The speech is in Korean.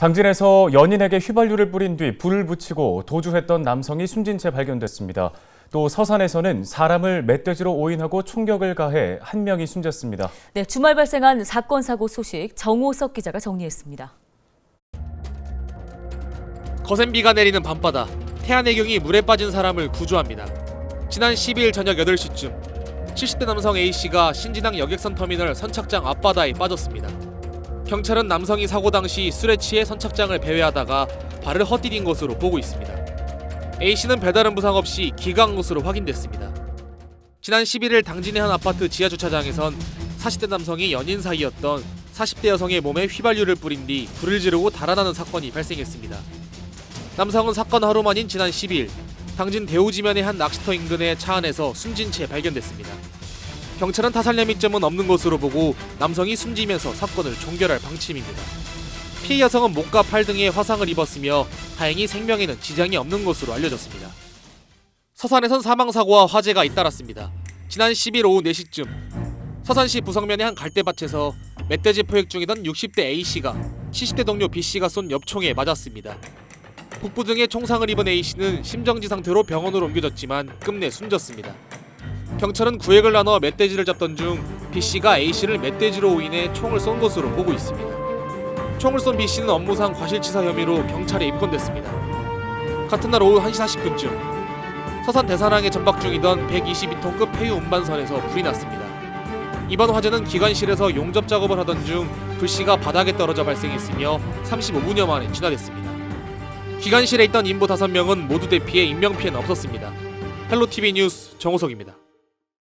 당진에서 연인에게 휘발유를 뿌린 뒤 불을 붙이고 도주했던 남성이 숨진 채 발견됐습니다. 또 서산에서는 사람을 멧돼지로 오인하고 총격을 가해 한 명이 숨졌습니다. 네, 주말 발생한 사건 사고 소식 정호석 기자가 정리했습니다. 거센 비가 내리는 밤바다, 태안해경이 물에 빠진 사람을 구조합니다. 지난 12일 저녁 8시쯤 70대 남성 A씨가 신진항 여객선 터미널 선착장 앞바다에 빠졌습니다. 경찰은 남성이 사고 당시 술에 취해 선착장을 배회하다가 발을 헛디딘 것으로 보고 있습니다. A씨는 별다른 부상 없이 기가한 것으로 확인됐습니다. 지난 11일 당진의 한 아파트 지하주차장에선 40대 남성이 연인 사이였던 40대 여성의 몸에 휘발유를 뿌린 뒤 불을 지르고 달아나는 사건이 발생했습니다. 남성은 사건 하루 만인 지난 12일 당진 대우지면의 한 낚시터 인근의 차 안에서 숨진 채 발견됐습니다. 경찰은 타살 혐의점은 없는 것으로 보고 남성이 숨지면서 사건을 종결할 방침입니다. 피해 여성은 목과 팔 등에 화상을 입었으며 다행히 생명에는 지장이 없는 것으로 알려졌습니다. 서산에선 사망사고와 화재가 잇따랐습니다. 지난 10일 오후 4시쯤 서산시 부성면의 한 갈대밭에서 멧돼지 포획 중이던 60대 A씨가 70대 동료 B씨가 쏜 엽총에 맞았습니다. 복부 등에 총상을 입은 A씨는 심정지 상태로 병원으로 옮겨졌지만 끝내 숨졌습니다. 경찰은 구획을 나눠 멧돼지를 잡던 중 B씨가 A씨를 멧돼지로 오인해 총을 쏜 것으로 보고 있습니다. 총을 쏜 B씨는 업무상 과실치사 혐의로 경찰에 입건됐습니다. 같은 날 오후 1시 40분쯤 서산 대산항에 전박 중이던 122톤급 폐유 운반선에서 불이 났습니다. 이번 화재는 기관실에서 용접 작업을 하던 중 불씨가 바닥에 떨어져 발생했으며 35분여 만에 진화됐습니다. 기관실에 있던 인부 5명은 모두 대피해 인명피해는 없었습니다. 헬로티비 뉴스 정호석입니다.